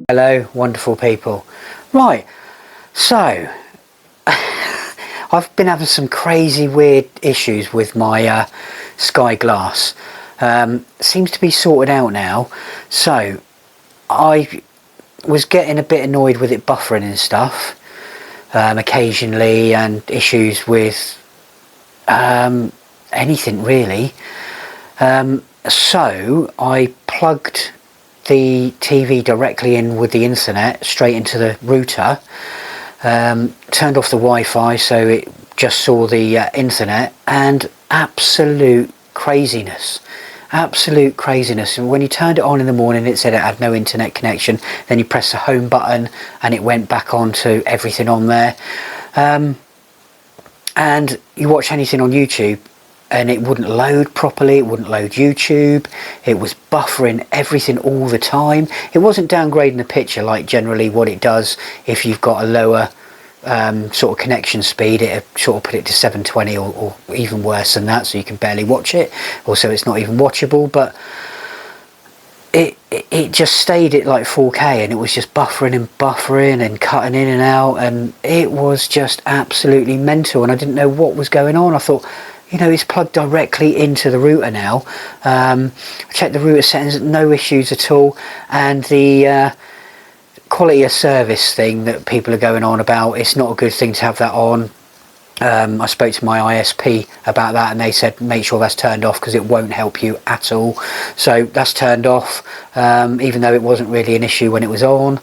Hello, wonderful people. Right, so I've been having some crazy weird issues with my Skyglass. Seems to be sorted out now. So I was getting a bit annoyed with it buffering and stuff occasionally, and issues with anything really. So I plugged the TV directly in with the internet straight into the router, turned off the Wi-Fi so it just saw the internet, and absolute craziness. And when you turned it on in the morning, it said it had no internet connection. Then you press the home button and it went back on to everything on there, and you watch anything on YouTube and it wouldn't load properly, it wouldn't load YouTube, it was buffering everything all the time. It wasn't downgrading the picture like generally what it does if you've got a lower sort of connection speed. It sort of put it to 720 or even worse than that, so you can barely watch it, or so it's not even watchable. But it just stayed at like 4K, and it was just buffering and cutting in and out, and it was just absolutely mental, and I didn't know what was going on. I thought, you know, it's plugged directly into the router now. I checked the router settings, no issues at all, and the quality of service thing that people are going on about, it's not a good thing to have that on. I spoke to my ISP about that, and they said make sure that's turned off because it won't help you at all. So that's turned off, even though it wasn't really an issue when it was on.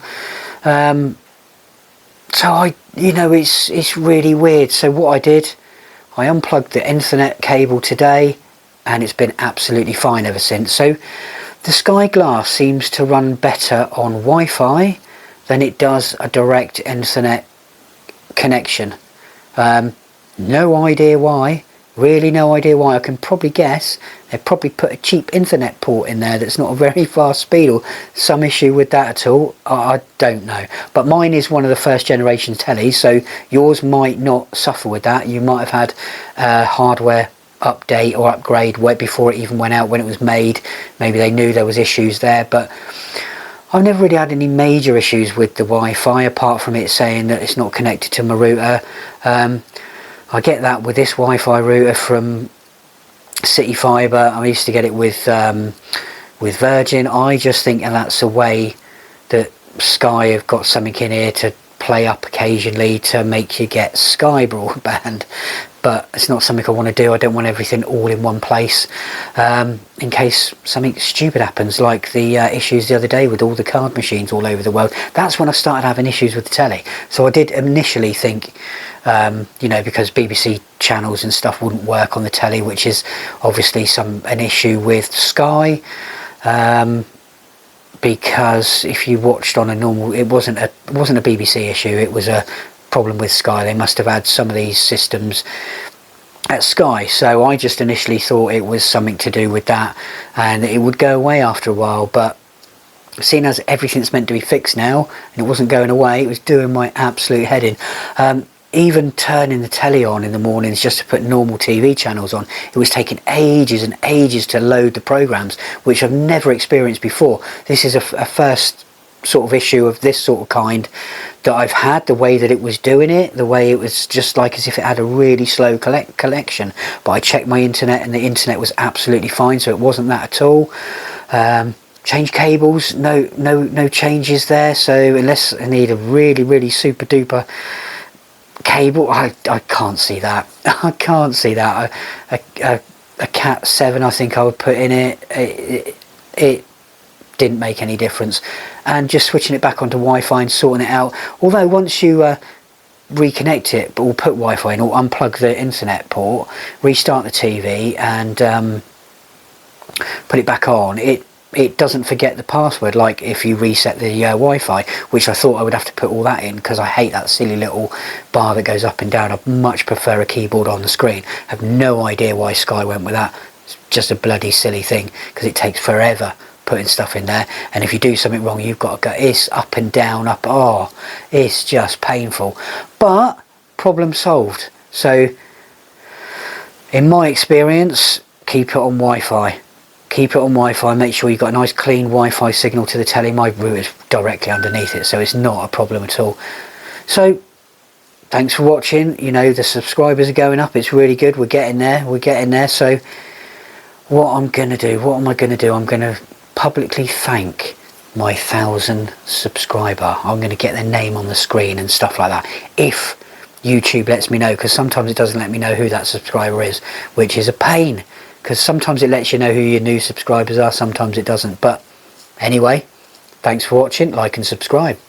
So it's really weird. So what I did, I unplugged the Ethernet cable today, and it's been absolutely fine ever since. So the Skyglass seems to run better on Wi-Fi than it does a direct Ethernet connection. No idea why, really no idea why. I can probably guess they probably put a cheap Ethernet port in there that's not a very fast speed, or some issue with that at all. I don't know, but mine is one of the first generation tellies, so yours might not suffer with that. You might have had a hardware update or upgrade before it even went out, when it was made. Maybe they knew there was issues there, but I've never really had any major issues with the Wi-Fi, apart from it saying that it's not connected to my router. I get that with this Wi-Fi router from City Fibre. I used to get it with Virgin. I just think that's a way that Sky have got something in here to play up occasionally to make you get Sky broadband, but it's not something I want to do. I don't want everything all in one place, in case something stupid happens, like the issues the other day with all the card machines all over the world. That's when I started having issues with the telly. So I did initially think, because BBC channels and stuff wouldn't work on the telly, which is obviously an issue with Sky, because if you watched on a normal, it wasn't a BBC issue, it was a problem with Sky. They must have had some of these systems at Sky, so I just initially thought it was something to do with that, and it would go away after a while. But seeing as everything's meant to be fixed now, and it wasn't going away, it was doing my absolute head in. Even turning the telly on in the mornings just to put normal TV channels on, it was taking ages and ages to load the programs, which I've never experienced before. This is a first sort of issue of this sort of kind that I've had. The way that it was doing it, the way it was just like as if it had a really slow connection. But I checked my internet, and the internet was absolutely fine, so it wasn't that at all. Change cables, no changes there. So unless I need a really super duper cable, I can't see that. I can't see that. A Cat 7 I think I would put in it. It didn't make any difference. And just switching it back onto Wi-Fi and sorting it out, although once you reconnect it, or put Wi-Fi in, or unplug the internet port, restart the TV and put it back on, it doesn't forget the password, like if you reset the Wi-Fi, which I thought I would have to put all that in, because I hate that silly little bar that goes up and down. I'd much prefer a keyboard on the screen. I have no idea why Sky went with that. It's just a bloody silly thing, because it takes forever putting stuff in there, and if you do something wrong, you've got to go, it's up and down, it's just painful. But problem solved. So in my experience, keep it on Wi-Fi. keep it on Wi-Fi. Make sure you've got a nice clean Wi-Fi signal to the telly. My router's directly underneath it, so it's not a problem at all. So thanks for watching. You know, the subscribers are going up. It's really good. We're getting there. So what I'm going to do, what am I going to do? I'm going to publicly thank my 1,000 subscriber. I'm going to get their name on the screen and stuff like that, if YouTube lets me know, because sometimes it doesn't let me know who that subscriber is, which is a pain, because sometimes it lets you know who your new subscribers are, sometimes it doesn't. But anyway, thanks for watching. Like and subscribe.